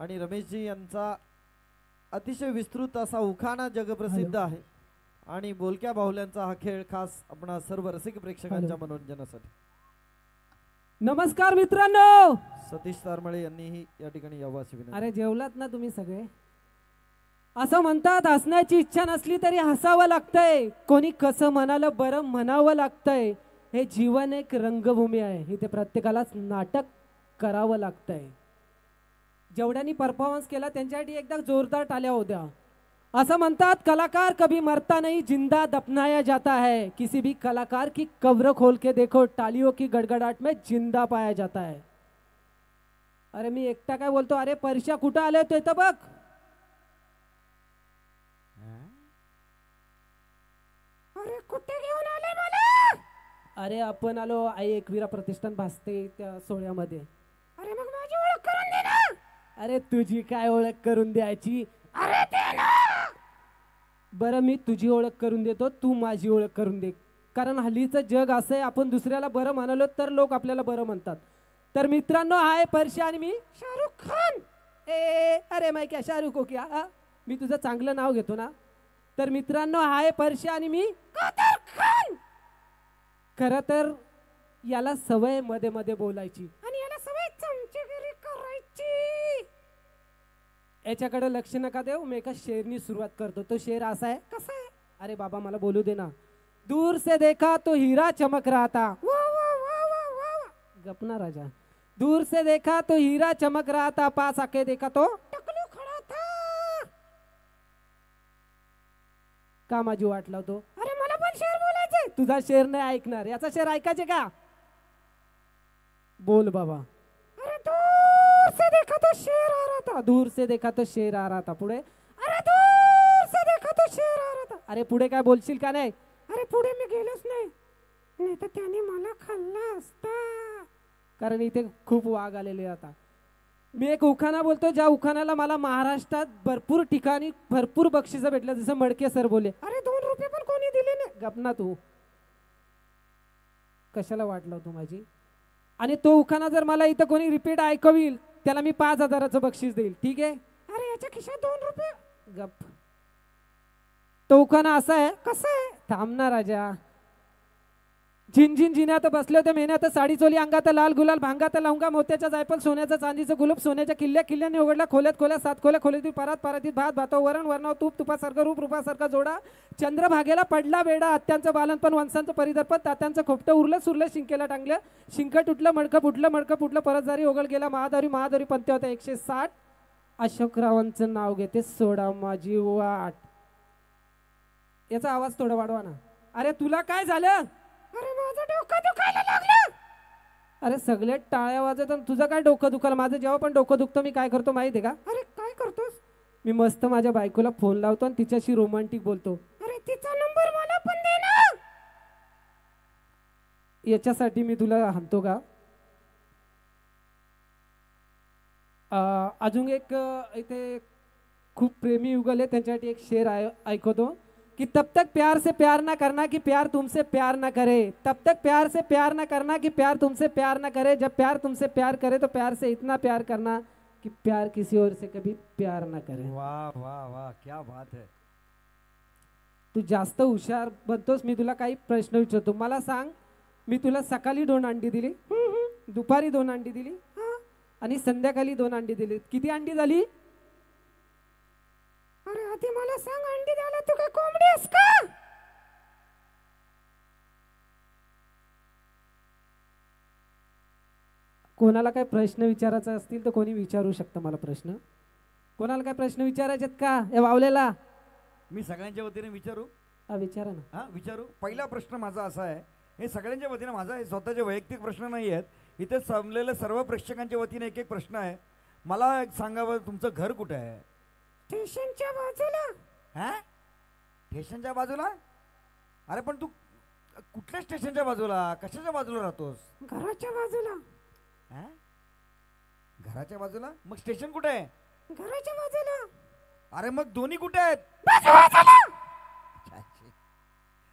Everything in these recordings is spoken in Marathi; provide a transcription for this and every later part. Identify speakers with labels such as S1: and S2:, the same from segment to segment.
S1: आणि रमेशजी यांचा अतिशय विस्तृत असा उखाणा जगप्रसिद्ध आहे आणि बोलक्या बाहुल्यांचा हा खेळ खास आपणा सर्व रसिक प्रेक्षकांच्या मनोरंजनासाठी.
S2: नमस्कार मित्रांनो.
S1: सतीश तारमळे यांनीही या ठिकाणी यावं अशी विनंती.
S2: अरे जेवलात ना तुम्ही सगळे? असं म्हणतात हसण्याची इच्छा नसली तरी हसावं लागतंय. कोणी कसं म्हणालं बरं म्हणावं लागतंय. हे जीवन एक रंगभूमी आहे. इथे प्रत्येकालाच नाटक करावं लागतंय. जेवढ्यांनी परफॉर्मन्स केला त्यांच्यासाठी एकदा जोरदार टाळ्या होत्या. असं म्हणतात कलाकार कभी मरता नहीं जिंदा दफनाया जाता है. किसी भी कलाकार की कब्र खोल के देखो तालियों की गड़गड़ाहट में जिंदा पाया जाता है. अरे मी एकटा काय बोलतो? अरे परीक्षा कुठं आले ते तर बघ. अरे कुठे घेऊन आले मला? अरे आपण आलो आई एकविरा प्रतिष्ठान भासते त्या सोहळ्यामध्ये. अरे मग माझी ओळख करून दे ना. अरे तुझी काय ओळख करून द्यायची? अरे दे ना. बरं मी तुझी ओळख करून देतो, तू माझी ओळख करून दे. कारण हल्लीचं जग असं आहे, आपण दुसऱ्याला बरं म्हणालो तर लोक आपल्याला बरं म्हणतात. तर मित्रांनो हाय परशा आणि मी शाहरुख खान. अरे मैं क्या शाहरुख हो क्या? मी तुझं चांगलं नाव घेतो ना. तर मित्रांनो हाय परशा आणि मी कादर खान. खरं तर याला सवय मध्ये मध्ये बोलायची आणि याला सवय चमचेगिरी करायची. याच्याकडे लक्ष नका देऊ. मी एका शेरनी सुरुवात करतो. तो शेर असा आहे. कसा आहे? अरे बाबा मला बोलू दे ना. दूर से देखा तो हीरा चमक रहा था. वाह वाह वाह वाह वाह. गपना राजा. दूर से देखा तो हीरा चमक रहा था, पास आके देखा तो टकलू खड़ा था. का माझी वाट लावतो? अरे मला पण शेर बोलायचंय. तुझा शेर नाही ऐकणार. याचा शेर ऐकायचे का? बोल बाबा. अरे दूर से देखा तो शेर आ रहा था. दूर से देखा तो शेर आ रहा था. पुढे. अरे दूर से देखा तो शेर आ रहा था. अरे पुढे काय बोलशील का नाही? अरे पुढे मी गेलोच नाही, नाही तर त्याने मला खाल्ला असता. कारण इथे खूप वाघ आलेले आता. मी एक उखाणा बोलतो ज्या उखाणाला मला महाराष्ट्रात भरपूर ठिकाणी भरपूर बक्षिसं भेटलं. जसं मडके सर बोलले अरे 2 रुपये पण कोणी दिले नाही. गपना तू. कशाला वाटलं तू माझी? आणि तो उखाणा जर मला इथं कोणी रिपीट ऐकविल त्याला मी 5,000चं बक्षीस देईल. ठीक आहे? अरे याच्या खिशात 2 रुपये. गप. तो उखाणा असा आहे. कसं आहे? थांब ना राजा. झिनझिन जिन्यात बसले होते मेहनत साडी चोली अंगात लाल गुलाल भांगात लावूंगा मोत्याच्या जायफल सोन्याचं चांदीचं गुलाब सोन्याच्या किल्ल्याने उघडला खोल्यात खोल्या 7 खोल्या खोलीतील परातीत भात भातो वरण वरणाव तूप तुपासारखं रूप रूपासारखा जोडा. चंद्रभागेला पडला वेडा. आत्यांचं बालनपण वंशांचं परिदर्पण तात्यांचं खोपटं उरलं सुरलं शिंकेला टांगलं. शिंक तुटलं मडकं फुटलं परत जारी ओघळ गेला महादारी पंत्या होत्या 160. अशोकरावांचं नाव घेते सोडा माझी वाट. याचा आवाज थोडा वाढवा ना. अरे तुला काय झालं? अरे माझं डोकं दुखायला लागलं. अरे सगळे टाळ्या वाजत तुझं काय डोकं दुखायला? माझं जेव्हा पण डोकं दुखतं मी काय करतो माहिती आहे का? अरे काय करतोस? मी मस्त माझ्या बायकोला फोन लावतो आणि तिच्याशी रोमांटिक बोलतो. अरे तिचा नंबर मला पण दे ना. याच्यासाठी मी तुला हाणतो का? अजून एक इथे खूप प्रेमी युगल आहे त्यांच्यासाठी एक शेर ऐकवतो कि तब तक प्यार से प्यार ना करना कि प्यार तुमसे प्यार ना करे. तब तक प्यार से प्यार ना करना कि प्यार तुमसे प्यार ना करे. जब प्यार तुमसे प्यार करे तो प्यार से इतना प्यार करना कि प्यार किसी और से कभी प्यार ना करे.
S1: वाह वाह वाह क्या बात है.
S2: तू जास्त हुशार बनतोस. मी तुला काही प्रश्न विचारतो. मला सांग मी तुला सकाळी 2 अंडी दिली, दुपारी 2 अंडी दिली आणि संध्याकाळी 2 अंडी दिली. किती अंडी झाली? अरे आधी मला सांग अंडी द्यायला तू काय कोंबडी आहेस का? कोणाला काय प्रश्न विचारायचा असतील तर कोणी विचारू शकतं मला प्रश्न. कोणाला काय प्रश्न विचारायचे का? हे वावलेला
S1: मी सगळ्यांच्या वतीने विचारू?
S2: विचारा ना.
S1: हा विचारू. पहिला प्रश्न माझा असा आहे. हे सगळ्यांच्या वतीने माझा आहे, स्वतःचे वैयक्तिक प्रश्न नाही आहेत. इथे जमलेल्या सर्व प्रेक्षकांच्या वतीने एक एक प्रश्न आहे. मला सांगावं तुमचं घर कुठे आहे?
S2: स्टेशनच्या बाजूला.
S1: हा स्टेशनच्या बाजूला? अरे पण तू कुठल्या स्टेशनच्या बाजूला कशाच्या बाजूला राहतोस?
S2: घराच्या बाजूला.
S1: हा घराच्या बाजूला? मग स्टेशन कुठे आहे?
S2: घराच्या बाजूला.
S1: अरे मग दोन्ही कुठे आहेत?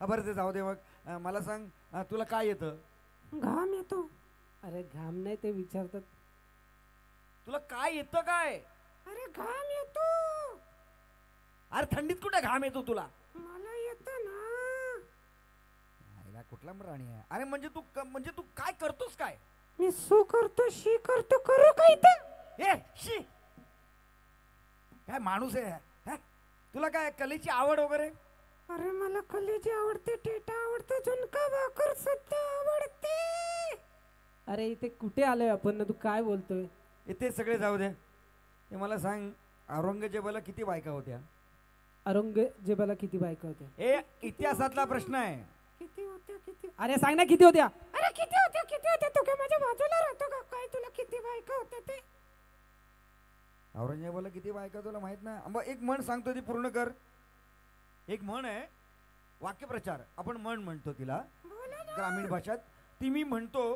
S1: बरं ते जाऊ दे. मग मला सांग तुला काय येतं?
S2: घाम येतो. अरे घाम नाही ते विचारतात.
S1: तुला काय येतं काय?
S2: घाम येतो.
S1: अरे थंडीत कुठे घाम येतो तुला?
S2: मला येतो ना.
S1: आईला कुठला प्राणी आहे? अरे म्हणजे तू काय करतोस काय?
S2: मी सू करतो, शी करतो, करू काय तर?
S1: ए शी, काय माणूस आहे हा? तुला काय कलेची आवड वगैरे?
S2: अरे मला कलेजी आवडते, टेटा आवडते, झुणका भाकर सुद्धा आवडते. अरे इथे कुठे आलोय आपण ना? तू काय बोलतोय?
S1: इथे सगळे जाऊ दे. ते मला सांग, औरंगजेबाला किती बायका होत्या?
S2: औरंगजेबाला किती बायका होत्या?
S1: हे इतिहासातला प्रश्न आहे.
S2: किती होत्या? किती? अरे सांग ना किती होत्या? अरे किती होत्या? किती होत्या? तू काय माझ्या बाजूला राहतो का काय? तुला किती बायका होत्या ते?
S1: औरंगजेबाला किती बायका तुला माहित नाही? मग एक म्हण सांगतो, ती पूर्ण कर. एक म्हण आहे, वाक्यप्रचार आपण म्हण म्हणतो तिला ग्रामीण भाषेत. ती मी म्हणतो,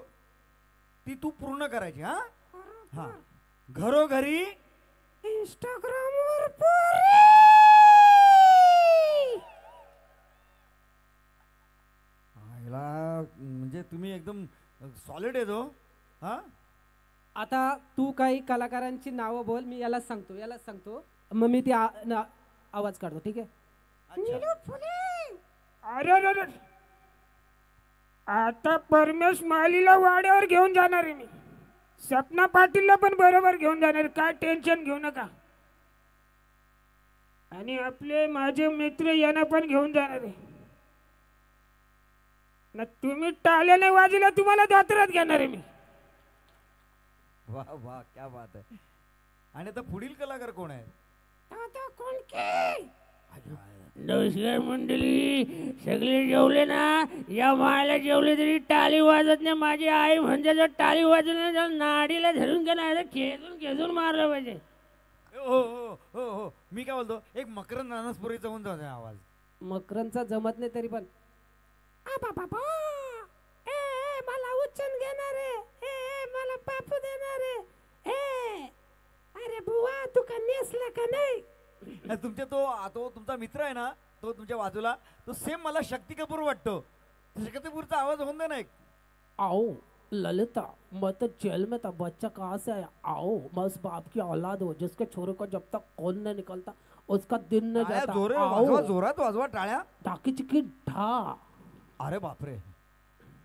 S1: ती तू पूर्ण करायची. हा हा. घरोघरी
S2: इंस्टाग्रामवर
S1: म्हणजे तुम्ही एकदम सॉलिड आहे तो. हा
S2: आता तू काही कलाकारांची नावं बोल, मी यालाच सांगतो मग मी ती आवाज काढतो, ठीक आहे?
S3: अरे आता परमेश मालीला वाड्यावर घेऊन जाणार आहे मी. सपना पाटीलला पण बरोबर घेऊन जाणार, काय टेन्शन घेऊ नका. आणि आपले माझे मित्र यांना पण घेऊन जाणार आहे ना. तुम्ही टाळ्या नाही वाजला, तुम्हाला दात्रात घेणार आहे मी.
S1: वाह वाह, क्या बात आहे. आणि आता पुढील कलाकार कोण आहे?
S2: दादा कोणके?
S3: नमस्कार मंडळी, सगळे जेवले ना? या मायला जेवले तरी टाळी वाजत नाही. माझी आई म्हणजे जर टाळी वाजली ना, नाडीला धरून गेला, खेचून मारलं पाहिजे.
S1: हो हो हो हो, मी काय बोलतो, एक मकरंद अनासपुरीचा होऊन जातो आवाज.
S2: मकरंदचा जमत नाही तरी पण बाबा मला उच्चन घेणार आहे, मला पापू देणार आहे. अरे बुवा, तू का नेसला का नाही?
S1: तुमच्या तो तुमचा मित्र आहे ना, तो तुमच्या बाजूला, तो सेम मला शक्ती कपूर वाटतो. शक्ती कपूरचा आवाज होऊन दे ना एक.
S2: आओ ललिता, मैं तो जेल में था, बच्चा कहाँ से आया? आओ, मैं उस बाप की औलाद हूँ जिसके छोरे को जब तक खून नहीं निकलता उसका दिन नहीं जाता.
S1: वाजवा, जोरात वाजवा टाळ्या.
S2: टाकी चिकी ढा.
S1: अरे बापरे.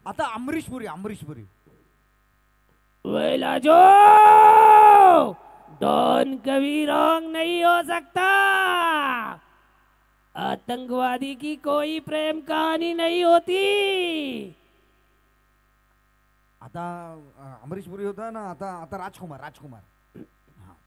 S1: आता अमरीशपुरी.
S3: जो डॉन कभी रॉन्ग नहीं हो सकता. आतंकवादी की कोई प्रेम कहानी नहीं होती.
S1: आता अमरीशपुरी होता ना, आता राजकुमार. हाँ.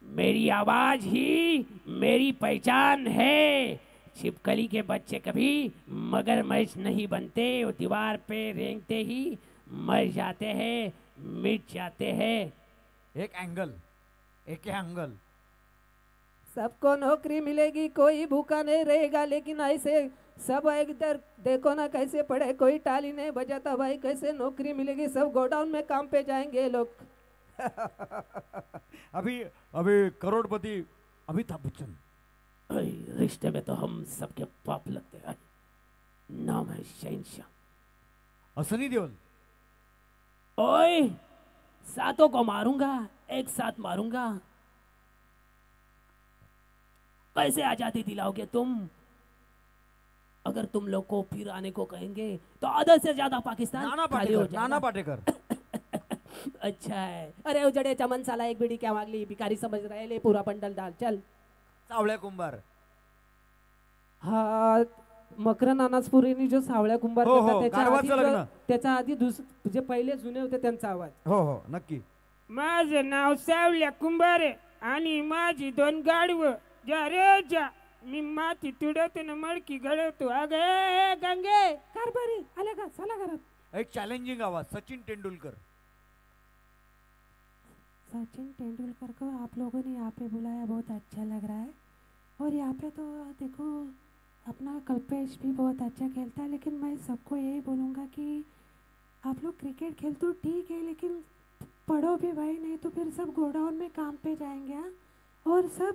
S3: मेरी आवाज ही मेरी पहचान है. छिपकली के बच्चे कभी मगरमच्छ नहीं बनते. वो दीवार पे रेंगते ही मर जाते हैं, मिट जाते हैं.
S1: एक एंगल.
S2: सबको नौकरी मिलेगी, कोई भूखा नहीं रहेगा, लेकिन ऐसे सब इधर देखो ना कैसे पड़े, कोई टाली नहीं बजाता भाई. कैसे नौकरी मिलेगी? सब गोडाउन में काम पे जाएंगे लोग.
S1: अभी करोड़पति अमिताभ बच्चन.
S3: रिश्ते में तो हम सबके पाप लगते हैं. नाम है शहंशाह.
S1: सनी देओल.
S3: ओए, सातों को मारूंगा, एक साथ मारूंगा. कैसे आजादी दिलाओगे तुम? अगर तुम लोग को फिर आने को कहेंगे तो आधा से ज्यादा पाकिस्तान खाली हो जाएगा.
S1: नाना पाटेकर.
S3: अच्छा है.
S2: अरे उजड़े चमन साला, एक बीड़ी क्या मांग ली? भिखारी समझ रहे, ले पूरा बंडल डाल चल.
S1: सावळ्या कुंभार.
S2: हा मकरंद अनासपुरीनी जो सावळ्या कुंभार
S1: हो,
S2: केला,
S1: गाढवाचं लग्न.
S2: त्याच्या आधी जे पहिले जुने होते त्यांचा आवाज.
S1: हो नक्की.
S3: माझं नाव सावल्या कुंभारे आणि माझी 2 गाढव. जा रे जा, मी माती तुडवतो ना मडकी घडवतो. अगे गंगे
S2: कारभारी आले का? चला घरात.
S1: एक चॅलेंजिंग आवाज, सचिन तेंडुलकर.
S2: सचिन तेंदुलकर को आप लोगों ने यहाँ पे बुलाया, बहुत अच्छा लग रहा है. और यहाँ पे तो देखो अपना कल्पेश भी बहुत अच्छा खेलता है, लेकिन मैं सबको यही बोलूँगा कि आप लोग क्रिकेट खेल तो ठीक है, लेकिन पढ़ो भी भाई, नहीं तो फिर सब गोडाउन में काम पे जाएंगे. हाँ, और सब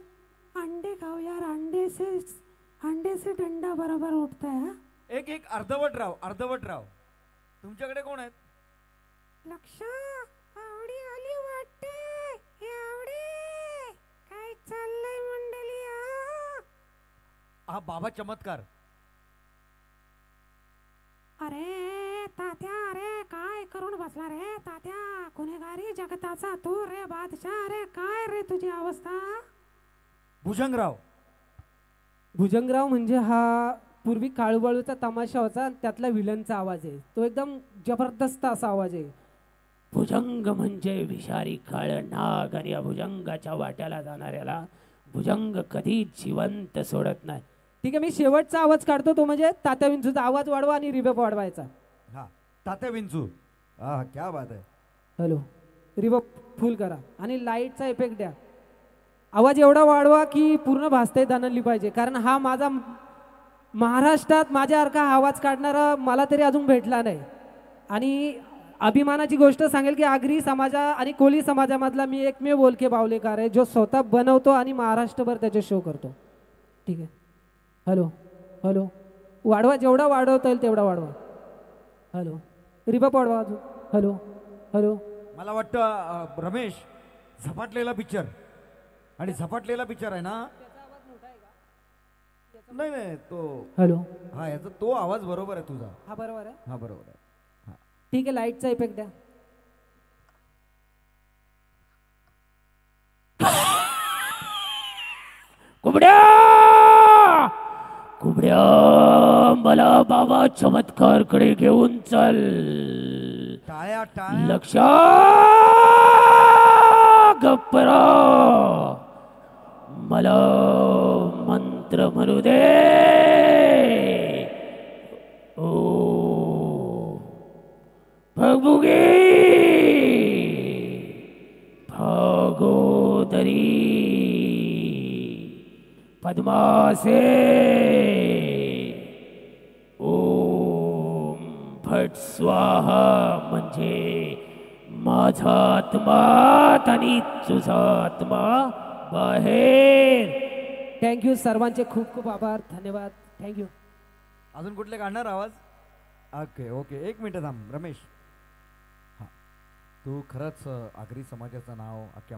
S2: अंडे खाओ यार, अंडे से डंडा बरोबर उठता है. हाँ?
S1: एक अर्धवट राव. तुमच्याकडे कोण आहेत?
S2: लक्ष आवडी आली वाटते. आवडी
S1: हा बाबा चमत्कार.
S2: अरे तात्या, अरे काय करून बसला रे तात्या? गुन्हेगारी जगताचा तू रे बादशाह, अरे काय रे तुझी अवस्था?
S1: भुजंगराव.
S2: भुजंगराव म्हणजे हा पूर्वी काळूबाळूचा तमाशा होता, त्यातला विलनचा आवाज आहे. तो एकदम जबरदस्त असा आवाज आहे.
S3: भुजंग म्हणजे विषारी काळ नाग, आणि या भुजंगाच्या वाट्याला जाणाऱ्याला भुजंग कधीच जिवंत सोडत नाही.
S2: ठीक आहे, मी शेवटचा आवाज काढतो, तो म्हणजे तात्या विंचूचा आवाज वाढवा आणि रिबप वाढवायचा.
S1: हा तात्या विंचू. हा क्या बात आहे.
S2: हॅलो, रिबप फुल करा आणि लाईटचा इफेक्ट द्या. आवाज एवढा वाढवा की पूर्ण भासते दानली पाहिजे, कारण हा माझा महाराष्ट्रात माझ्यासारखा आवाज काढणारा मला तरी अजून भेटला नाही. आणि अभिमानाची गोष्ट सांगेल की आगरी समाजा आणि कोली समाजामधला मी एकमेव बोलके बावलेकार आहे जो स्वतः बनवतो आणि महाराष्ट्रभर त्याचे शो करतो. ठीक आहे, हॅलो हॅलो वाढवा, जेवढा वाढवता येईल तेवढा वाढवा. हॅलो, रिबप वाढवा अजून. Hello hello.
S1: मला वाटतं रमेश झपाटलेला पिक्चर, आणि झपाटलेला पिक्चर आहे ना. नाही नाही तो.
S2: हॅलो.
S1: हा याचा तो आवाज बरोबर आहे तुझा.
S2: हा बरोबर आहे.
S1: हा बरोबर आहे.
S2: ठीक आहे, लाईटचा इफेक्ट द्या.
S3: कुबड्या कुबड्या, मला बाबा चमत्कार कडे घेऊन चल.
S1: टाळ्या टाळ्या.
S3: लक्ष गप्परा, मला मंत्र म्हणू दे. ओ भगभुगे भागोदरी पद्मासे ओम भट स्वाहा, म्हणजे माझा आत्मा आणि तुझा आत्मा बाहेर.
S2: थँक्यू, सर्वांचे खूप खूप आभार, धन्यवाद, थँक्यू.
S1: अजून कुठले काढणार आवाज? ओके ओके, एक मिनिट थांब रमेश. हा तू खरंच आगरी समाजाचं नाव अख्ख्या